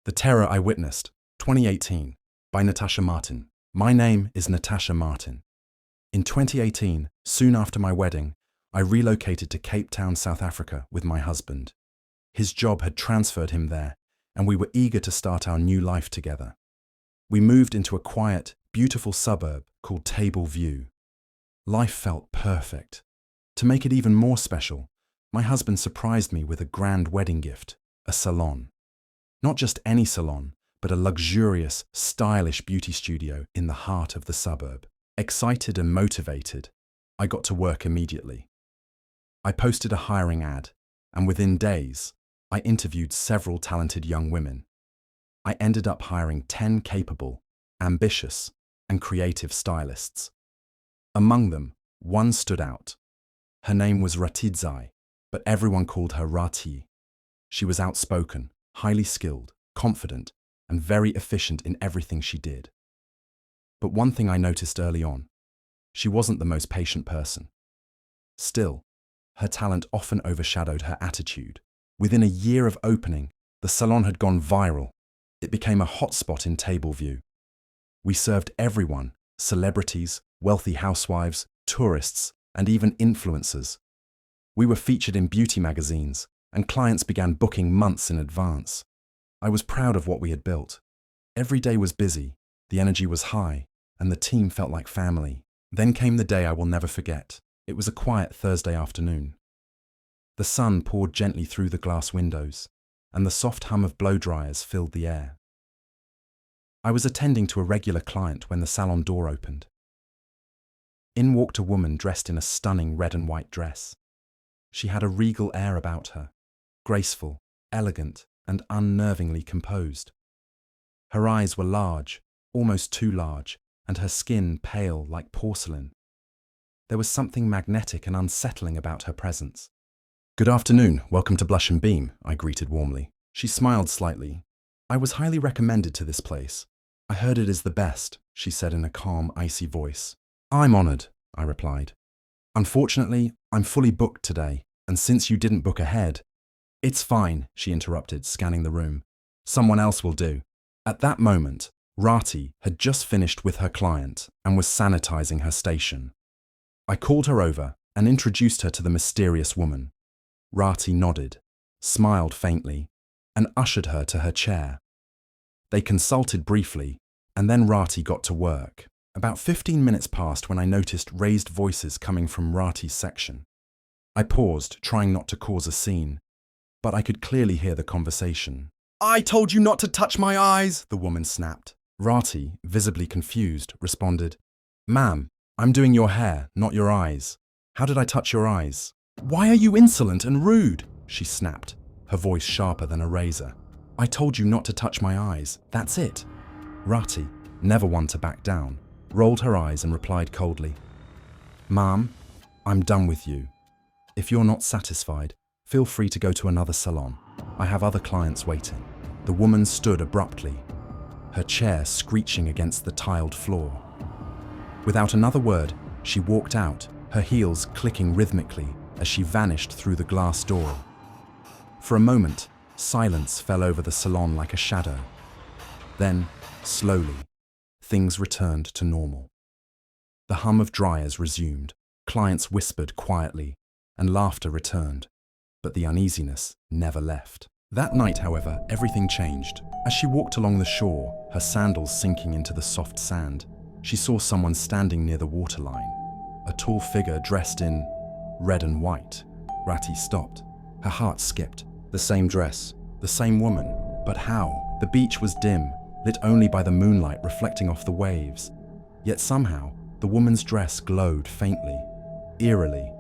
The Terror I Witnessed, 2018, by Natasha Martin. My name is Natasha Martin. In 2018, soon after my wedding, I relocated to Cape Town, South Africa with my husband. His job had transferred him there, and we were eager to start our new life together. We moved into a quiet, beautiful suburb called Table View. Life felt perfect. To make it even more special, my husband surprised me with a grand wedding gift, a salon. Not just any salon, but a luxurious, stylish beauty studio in the heart of the suburb. Excited and motivated, I got to work immediately. I posted a hiring ad, and within days, I interviewed several talented young women. I ended up hiring 10 capable, ambitious, and creative stylists. Among them, one stood out. Her name was Ratidzai, but everyone called her Rati. She was outspoken, highly skilled, confident, and very efficient in everything she did. But one thing I noticed early on, she wasn't the most patient person. Still, her talent often overshadowed her attitude. Within a year of opening, the salon had gone viral. It became a hotspot in Table View. We served everyone, celebrities, wealthy housewives, tourists, and even influencers. We were featured in beauty magazines, and clients began booking months in advance. I was proud of what we had built. Every day was busy, the energy was high, and the team felt like family. Then came the day I will never forget. It was a quiet Thursday afternoon. The sun poured gently through the glass windows, and the soft hum of blow dryers filled the air. I was attending to a regular client when the salon door opened. In walked a woman dressed in a stunning red and white dress. She had a regal air about her, graceful, elegant, and unnervingly composed. Her eyes were large, almost too large, and her skin pale like porcelain. There was something magnetic and unsettling about her presence. "Good afternoon, welcome to Blush and Beam," I greeted warmly. She smiled slightly. "I was highly recommended to this place. I heard it is the best," she said in a calm, icy voice. "I'm honored," I replied. "Unfortunately, I'm fully booked today, and since you didn't book ahead—" "It's fine," she interrupted, scanning the room. "Someone else will do." At that moment, Rati had just finished with her client and was sanitizing her station. I called her over and introduced her to the mysterious woman. Rati nodded, smiled faintly, and ushered her to her chair. They consulted briefly, and then Rati got to work. About 15 minutes passed when I noticed raised voices coming from Rati's section. I paused, trying not to cause a scene, but I could clearly hear the conversation. "I told you not to touch my eyes," the woman snapped. Rati, visibly confused, responded, "Ma'am, I'm doing your hair, not your eyes. How did I touch your eyes?" "Why are you insolent and rude?" she snapped, her voice sharper than a razor. "I told you not to touch my eyes, that's it." Rati, never one to back down, rolled her eyes and replied coldly, "Ma'am, I'm done with you. If you're not satisfied, feel free to go to another salon. I have other clients waiting." The woman stood abruptly, her chair screeching against the tiled floor. Without another word, she walked out, her heels clicking rhythmically as she vanished through the glass door. For a moment, silence fell over the salon like a shadow. Then, slowly, things returned to normal. The hum of dryers resumed, clients whispered quietly, and laughter returned, but the uneasiness never left. That night, however, everything changed. As she walked along the shore, her sandals sinking into the soft sand, she saw someone standing near the waterline, a tall figure dressed in red and white. Rati stopped. Her heart skipped. The same dress, the same woman, but how? The beach was dim, lit only by the moonlight reflecting off the waves. Yet somehow, the woman's dress glowed faintly, eerily.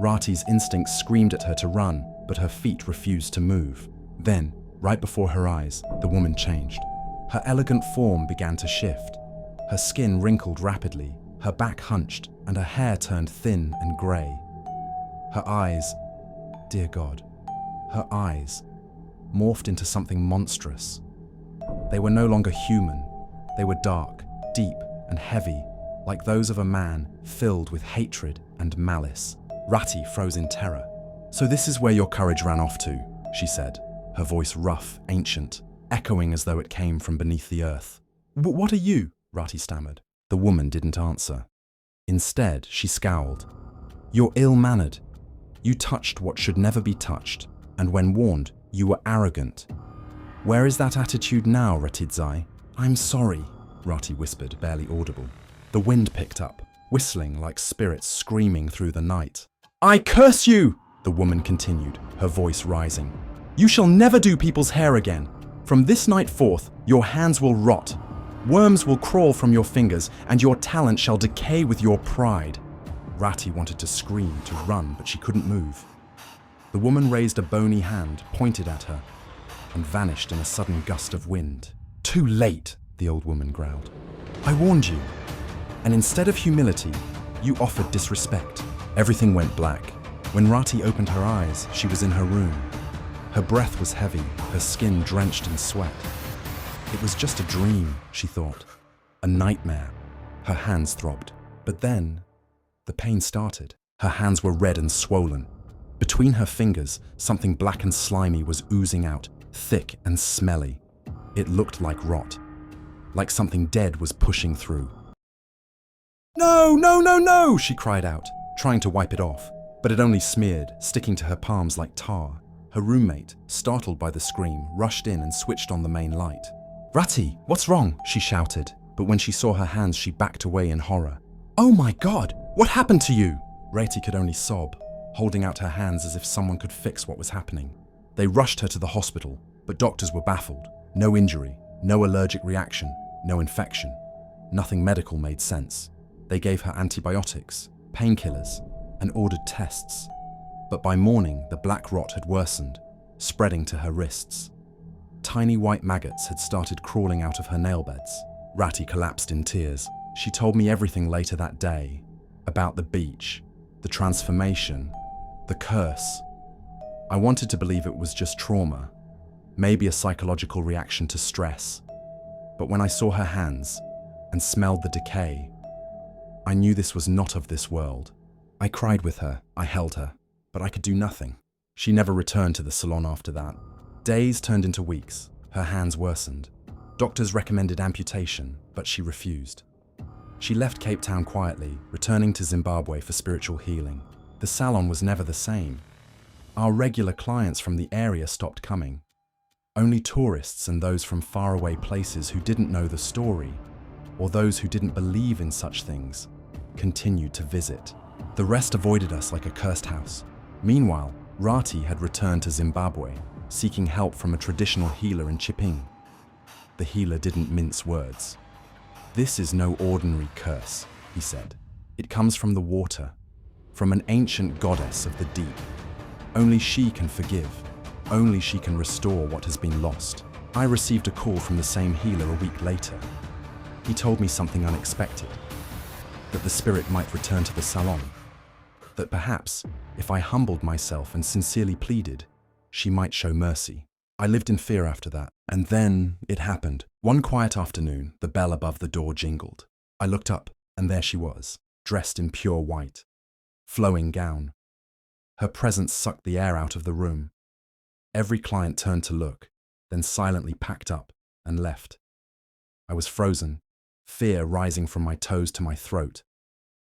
Rati's instincts screamed at her to run, but her feet refused to move. Then, right before her eyes, the woman changed. Her elegant form began to shift. Her skin wrinkled rapidly, her back hunched, and her hair turned thin and grey. Her eyes, dear God, her eyes morphed into something monstrous. They were no longer human. They were dark, deep, and heavy, like those of a man filled with hatred and malice. Rati froze in terror. "So this is where your courage ran off to," she said, her voice rough, ancient. echoing as though it came from beneath the earth. What are you? Rati stammered. The woman didn't answer. Instead, she scowled. You're ill-mannered. You touched what should never be touched, and when warned, you were arrogant. Where is that attitude now, Ratidzai? I'm sorry, Rati whispered, barely audible. The wind picked up, whistling like spirits screaming through the night. I curse you, the woman continued, her voice rising. You shall never do people's hair again. From this night forth, your hands will rot. Worms will crawl from your fingers, and your talent shall decay with your pride. Rati wanted to scream, to run, but she couldn't move. The woman raised a bony hand, pointed at her, and vanished in a sudden gust of wind. Too late, the old woman growled. I warned you. And instead of humility, you offered disrespect. Everything went black. When Rati opened her eyes, she was in her room. Her breath was heavy, her skin drenched in sweat. It was just a dream, she thought. A nightmare. Her hands throbbed. But then, the pain started. Her hands were red and swollen. Between her fingers, something black and slimy was oozing out, thick and smelly. It looked like rot. Like something dead was pushing through. No, no, no, no, she cried out, trying to wipe it off. But it only smeared, sticking to her palms like tar. Her roommate, startled by the scream, rushed in and switched on the main light. Rati, what's wrong? She shouted, but when she saw her hands, she backed away in horror. Oh my God, what happened to you? Rati could only sob, holding out her hands as if someone could fix what was happening. They rushed her to the hospital, but doctors were baffled. No injury, no allergic reaction, no infection. Nothing medical made sense. They gave her antibiotics, painkillers, and ordered tests. But by morning, the black rot had worsened, spreading to her wrists. Tiny white maggots had started crawling out of her nail beds. Rati collapsed in tears. She told me everything later that day, about the beach, the transformation, the curse. I wanted to believe it was just trauma, maybe a psychological reaction to stress. But when I saw her hands and smelled the decay, I knew this was not of this world. I cried with her, I held her, but I could do nothing. She never returned to the salon after that. Days turned into weeks. Her hands worsened. Doctors recommended amputation, but she refused. She left Cape Town quietly, returning to Zimbabwe for spiritual healing. The salon was never the same. Our regular clients from the area stopped coming. Only tourists and those from faraway places who didn't know the story, or those who didn't believe in such things, continued to visit. The rest avoided us like a cursed house. Meanwhile, Rati had returned to Zimbabwe, seeking help from a traditional healer in Chiping. The healer didn't mince words. This is no ordinary curse, he said. It comes from the water, from an ancient goddess of the deep. Only she can forgive. Only she can restore what has been lost. I received a call from the same healer a week later. He told me something unexpected, that the spirit might return to the salon, that perhaps, if I humbled myself and sincerely pleaded, she might show mercy. I lived in fear after that, and then it happened. One quiet afternoon, the bell above the door jingled. I looked up, and there she was, dressed in pure white, flowing gown. Her presence sucked the air out of the room. Every client turned to look, then silently packed up and left. I was frozen, fear rising from my toes to my throat,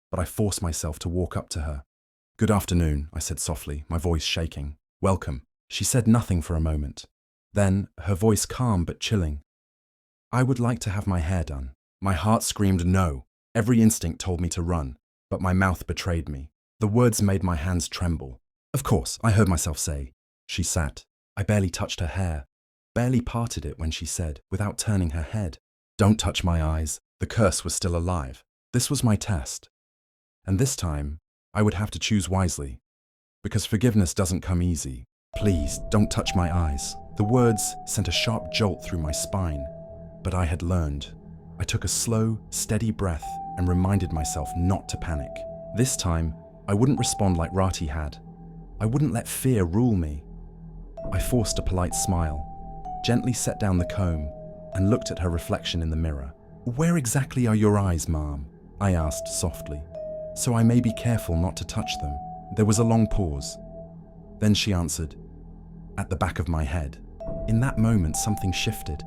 but I forced myself to walk up to her. Good afternoon, I said softly, my voice shaking. Welcome. She said nothing for a moment. Then, her voice calm but chilling. I would like to have my hair done. My heart screamed no. Every instinct told me to run, but my mouth betrayed me. The words made my hands tremble. Of course, I heard myself say. She sat. I barely touched her hair, barely parted it when she said, without turning her head, "Don't touch my eyes." The curse was still alive. This was my test. And this time, I would have to choose wisely, because forgiveness doesn't come easy. Please, don't touch my eyes. The words sent a sharp jolt through my spine, but I had learned. I took a slow, steady breath and reminded myself not to panic. This time, I wouldn't respond like Rati had. I wouldn't let fear rule me. I forced a polite smile, gently set down the comb, and looked at her reflection in the mirror. "Where exactly are your eyes, ma'am?" I asked softly, so I may be careful not to touch them. There was a long pause. Then she answered, "At the back of my head." In that moment, something shifted.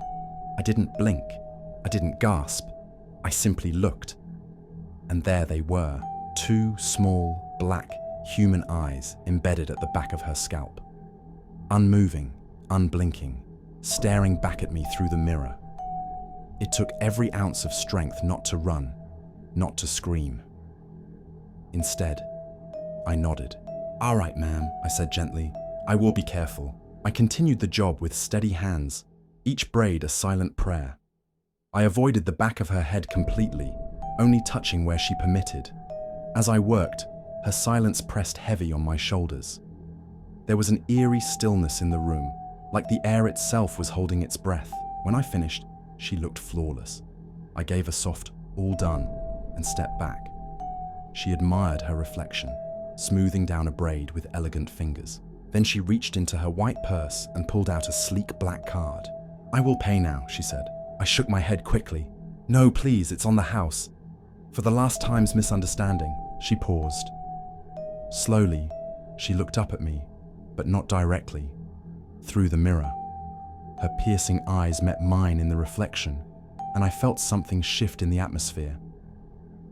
I didn't blink. I didn't gasp. I simply looked. And there they were, two small, black, human eyes embedded at the back of her scalp. Unmoving, unblinking, staring back at me through the mirror. It took every ounce of strength not to run, not to scream. Instead, I nodded. "All right, ma'am," I said gently. "I will be careful." I continued the job with steady hands, each braid a silent prayer. I avoided the back of her head completely, only touching where she permitted. As I worked, her silence pressed heavy on my shoulders. There was an eerie stillness in the room, like the air itself was holding its breath. When I finished, she looked flawless. I gave a soft, "all done," and stepped back. She admired her reflection, smoothing down a braid with elegant fingers. Then she reached into her white purse and pulled out a sleek black card. "I will pay now," she said. I shook my head quickly. "No, please, it's on the house. For the last time's misunderstanding." She paused. Slowly, she looked up at me, but not directly, through the mirror. Her piercing eyes met mine in the reflection, and I felt something shift in the atmosphere.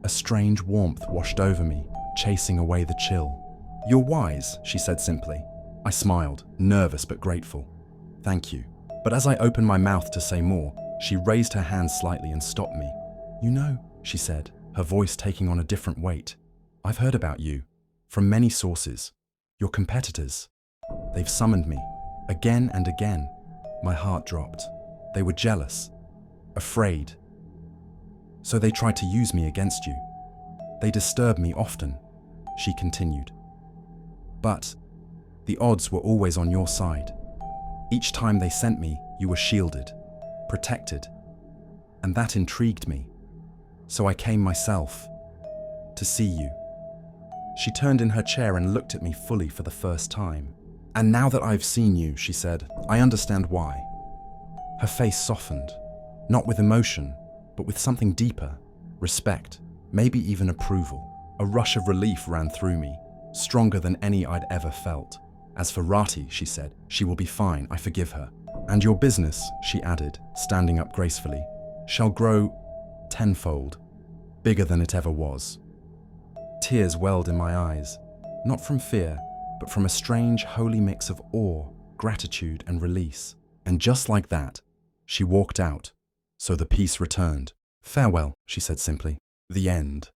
A strange warmth washed over me, chasing away the chill. "You're wise," she said simply. I smiled, nervous but grateful. "Thank you." But as I opened my mouth to say more, she raised her hand slightly and stopped me. "You know," she said, her voice taking on a different weight, "I've heard about you, from many sources. Your competitors. They've summoned me, again and again." My heart dropped. They were jealous, afraid. So they tried to use me against you. They disturb me often, she continued. But the odds were always on your side. Each time they sent me, you were shielded, protected, and that intrigued me. So I came myself, to see you. She turned in her chair and looked at me fully for the first time. "And now that I've seen you," she said, "I understand why." Her face softened, not with emotion, but with something deeper, respect, maybe even approval. A rush of relief ran through me, stronger than any I'd ever felt. "As for Rati," she said, "she will be fine, I forgive her. And your business," she added, standing up gracefully, "shall grow tenfold, bigger than it ever was." Tears welled in my eyes, not from fear, but from a strange, holy mix of awe, gratitude, and release. And just like that, she walked out, so the peace returned. "Farewell," she said simply. "The end."